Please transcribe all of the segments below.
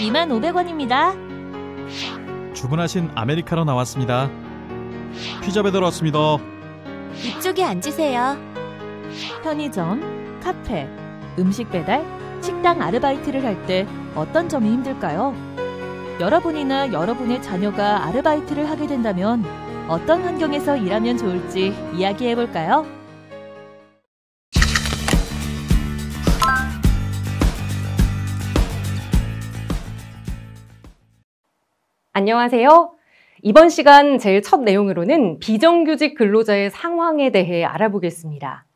25,500원입니다. 주문하신 아메리카노 나왔습니다. 피자 배달 왔습니다. 이쪽에 앉으세요. 편의점, 카페, 음식 배달, 식당 아르바이트를 할 때 어떤 점이 힘들까요? 여러분이나 여러분의 자녀가 아르바이트를 하게 된다면 어떤 환경에서 일하면 좋을지 이야기해볼까요? 안녕하세요. 이번 시간 제일 첫 내용으로는 비정규직 근로자의 상황에 대해 알아보겠습니다.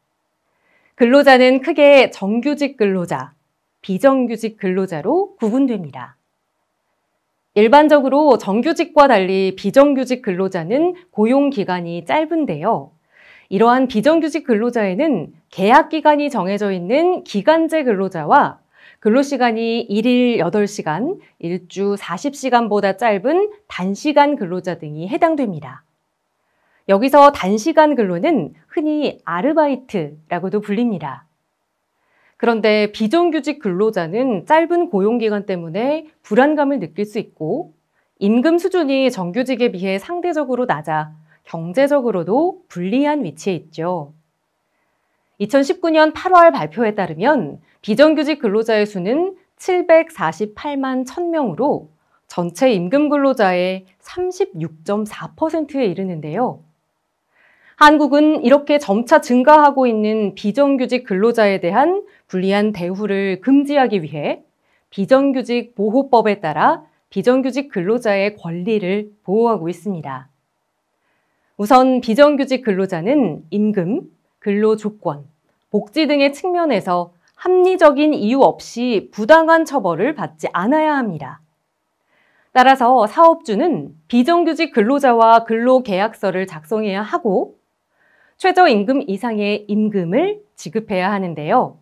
근로자는 크게 정규직 근로자, 비정규직 근로자로 구분됩니다. 일반적으로 정규직과 달리 비정규직 근로자는 고용 기간이 짧은데요. 이러한 비정규직 근로자에는 계약 기간이 정해져 있는 기간제 근로자와 근로시간이 일일 8시간, 일주 40시간보다 짧은 단시간 근로자 등이 해당됩니다. 여기서 단시간 근로는 흔히 아르바이트라고도 불립니다. 그런데 비정규직 근로자는 짧은 고용기간 때문에 불안감을 느낄 수 있고 임금 수준이 정규직에 비해 상대적으로 낮아 경제적으로도 불리한 위치에 있죠. 2019년 8월 발표에 따르면 비정규직 근로자의 수는 748만 1000명으로 전체 임금 근로자의 36.4%에 이르는데요. 한국은 이렇게 점차 증가하고 있는 비정규직 근로자에 대한 불리한 대우를 금지하기 위해 비정규직 보호법에 따라 비정규직 근로자의 권리를 보호하고 있습니다. 우선 비정규직 근로자는 임금, 근로조건, 복지 등의 측면에서 합리적인 이유 없이 부당한 처벌을 받지 않아야 합니다. 따라서 사업주는 비정규직 근로자와 근로계약서를 작성해야 하고 최저임금 이상의 임금을 지급해야 하는데요.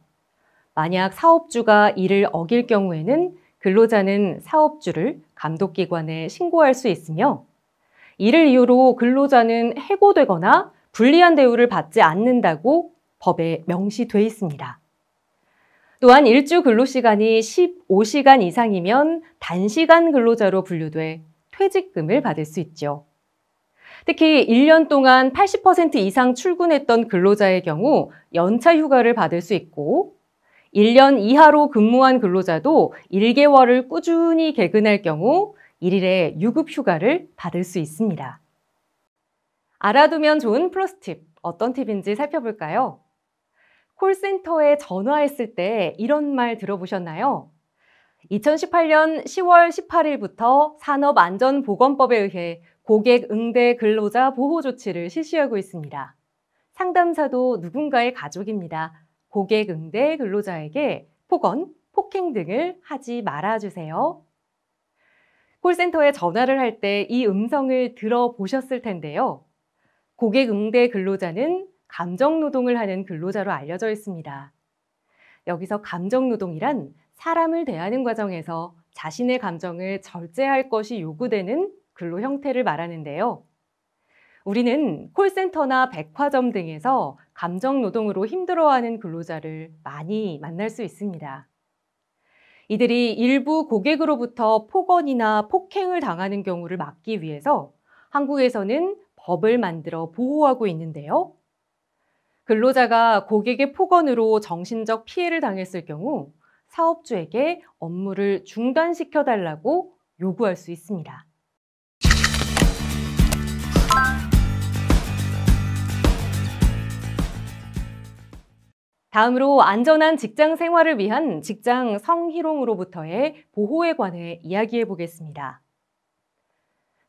만약 사업주가 이를 어길 경우에는 근로자는 사업주를 감독기관에 신고할 수 있으며 이를 이유로 근로자는 해고되거나 불리한 대우를 받지 않는다고 법에 명시돼 있습니다. 또한 일주 근로시간이 15시간 이상이면 단시간 근로자로 분류돼 퇴직금을 받을 수 있죠. 특히 1년 동안 80% 이상 출근했던 근로자의 경우 연차 휴가를 받을 수 있고 1년 이하로 근무한 근로자도 1개월을 꾸준히 개근할 경우 1일의 유급 휴가를 받을 수 있습니다. 알아두면 좋은 플러스 팁, 어떤 팁인지 살펴볼까요? 콜센터에 전화했을 때 이런 말 들어보셨나요? 2018년 10월 18일부터 산업안전보건법에 의해 고객 응대 근로자 보호 조치를 실시하고 있습니다. 상담사도 누군가의 가족입니다. 고객 응대 근로자에게 폭언, 폭행 등을 하지 말아주세요. 콜센터에 전화를 할 때 이 음성을 들어보셨을 텐데요. 고객 응대 근로자는 감정노동을 하는 근로자로 알려져 있습니다. 여기서 감정노동이란 사람을 대하는 과정에서 자신의 감정을 절제할 것이 요구되는 근로 형태를 말하는데요. 우리는 콜센터나 백화점 등에서 감정노동으로 힘들어하는 근로자를 많이 만날 수 있습니다. 이들이 일부 고객으로부터 폭언이나 폭행을 당하는 경우를 막기 위해서 한국에서는 법을 만들어 보호하고 있는데요. 근로자가 고객의 폭언으로 정신적 피해를 당했을 경우 사업주에게 업무를 중단시켜달라고 요구할 수 있습니다. 다음으로 안전한 직장 생활을 위한 직장 성희롱으로부터의 보호에 관해 이야기해 보겠습니다.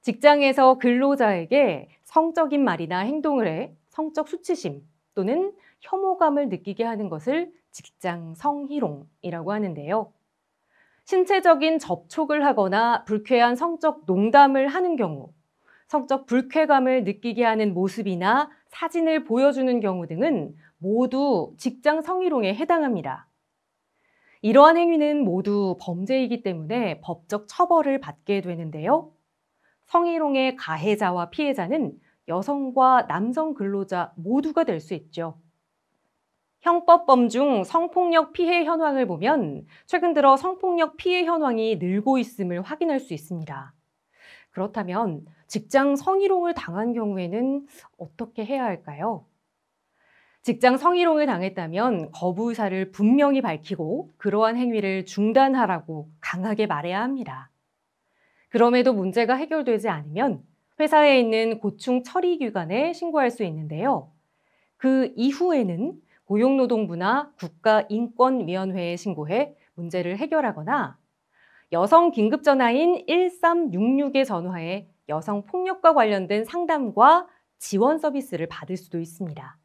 직장에서 근로자에게 성적인 말이나 행동을 해 성적 수치심 또는 혐오감을 느끼게 하는 것을 직장 성희롱이라고 하는데요. 신체적인 접촉을 하거나 불쾌한 성적 농담을 하는 경우, 성적 불쾌감을 느끼게 하는 모습이나 사진을 보여주는 경우 등은 모두 직장 성희롱에 해당합니다. 이러한 행위는 모두 범죄이기 때문에 법적 처벌을 받게 되는데요. 성희롱의 가해자와 피해자는 여성과 남성 근로자 모두가 될 수 있죠. 형법범 중 성폭력 피해 현황을 보면 최근 들어 성폭력 피해 현황이 늘고 있음을 확인할 수 있습니다. 그렇다면 직장 성희롱을 당한 경우에는 어떻게 해야 할까요? 직장 성희롱을 당했다면 거부 의사를 분명히 밝히고 그러한 행위를 중단하라고 강하게 말해야 합니다. 그럼에도 문제가 해결되지 않으면 회사에 있는 고충 처리기관에 신고할 수 있는데요. 그 이후에는 고용노동부나 국가인권위원회에 신고해 문제를 해결하거나 여성 긴급전화인 1366에 전화해 여성폭력과 관련된 상담과 지원 서비스를 받을 수도 있습니다.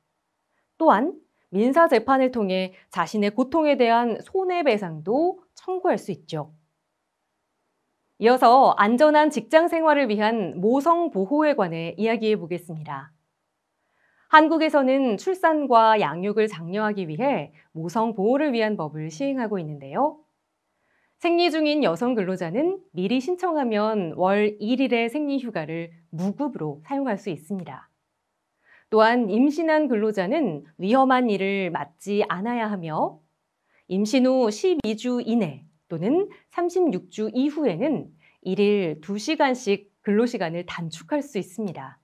또한 민사재판을 통해 자신의 고통에 대한 손해배상도 청구할 수 있죠. 이어서 안전한 직장 생활을 위한 모성 보호에 관해 이야기해 보겠습니다. 한국에서는 출산과 양육을 장려하기 위해 모성 보호를 위한 법을 시행하고 있는데요. 생리 중인 여성 근로자는 미리 신청하면 월 1일의 생리휴가를 무급으로 사용할 수 있습니다. 또한 임신한 근로자는 위험한 일을 맡지 않아야 하며 임신 후 12주 이내 또는 36주 이후에는 1일 2시간씩 근로시간을 단축할 수 있습니다.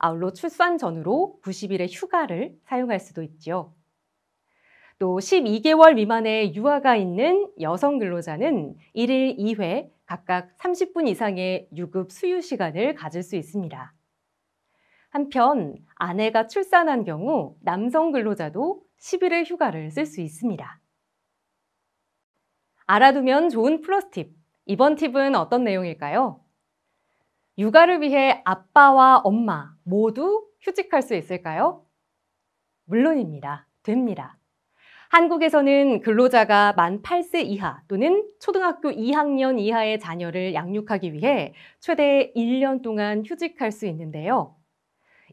아울러 출산 전후로 90일의 휴가를 사용할 수도 있죠. 또 12개월 미만의 유아가 있는 여성 근로자는 1일 2회 각각 30분 이상의 유급 수유 시간을 가질 수 있습니다. 한편 아내가 출산한 경우 남성 근로자도 10일의 휴가를 쓸 수 있습니다. 알아두면 좋은 플러스 팁. 이번 팁은 어떤 내용일까요? 육아를 위해 아빠와 엄마 모두 휴직할 수 있을까요? 물론입니다. 됩니다. 한국에서는 근로자가 만 8세 이하 또는 초등학교 2학년 이하의 자녀를 양육하기 위해 최대 1년 동안 휴직할 수 있는데요.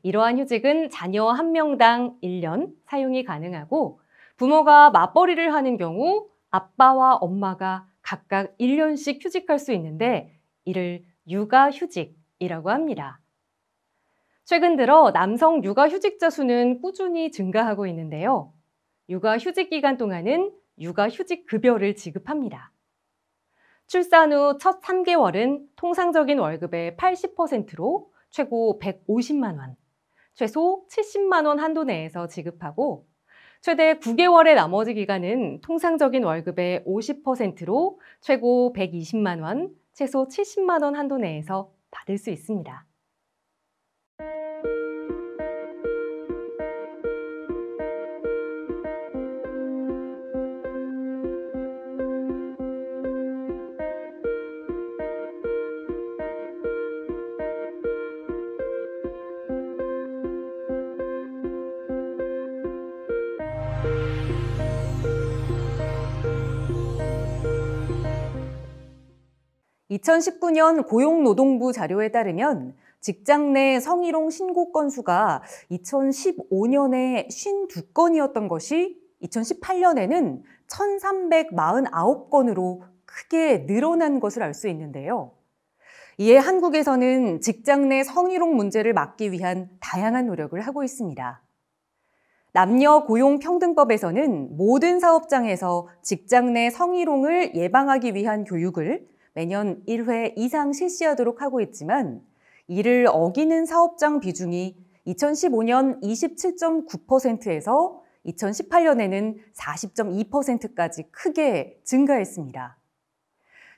이러한 휴직은 자녀 1명당 1년 사용이 가능하고 부모가 맞벌이를 하는 경우 아빠와 엄마가 각각 1년씩 휴직할 수 있는데 이를 육아휴직이라고 합니다. 최근 들어 남성 육아휴직자 수는 꾸준히 증가하고 있는데요. 육아휴직 기간 동안은 육아휴직 급여를 지급합니다. 출산 후 첫 3개월은 통상적인 월급의 80%로 최고 150만 원, 최소 70만 원 한도 내에서 지급하고 최대 9개월의 나머지 기간은 통상적인 월급의 50%로 최고 120만 원, 최소 70만 원 한도 내에서 받을 수 있습니다. (2019년) 고용노동부 자료에 따르면 직장 내 성희롱 신고 건수가 2015년에 52건이었던 것이 2018년에는 1,349건으로 크게 늘어난 것을 알 수 있는데요. 이에 한국에서는 직장 내 성희롱 문제를 막기 위한 다양한 노력을 하고 있습니다. 남녀고용평등법에서는 모든 사업장에서 직장 내 성희롱을 예방하기 위한 교육을 매년 1회 이상 실시하도록 하고 있지만 이를 어기는 사업장 비중이 2015년 27.9%에서 2018년에는 40.2%까지 크게 증가했습니다.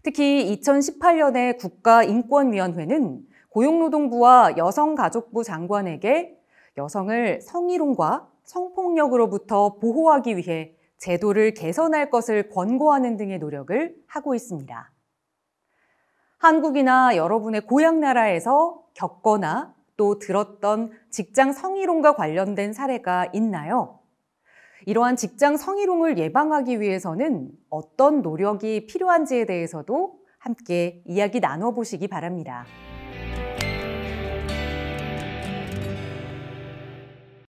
특히 2018년에 국가인권위원회는 고용노동부와 여성가족부 장관에게 여성을 성희롱과 성폭력으로부터 보호하기 위해 제도를 개선할 것을 권고하는 등의 노력을 하고 있습니다. 한국이나 여러분의 고향 나라에서 겪거나 또 들었던 직장 성희롱과 관련된 사례가 있나요? 이러한 직장 성희롱을 예방하기 위해서는 어떤 노력이 필요한지에 대해서도 함께 이야기 나눠보시기 바랍니다.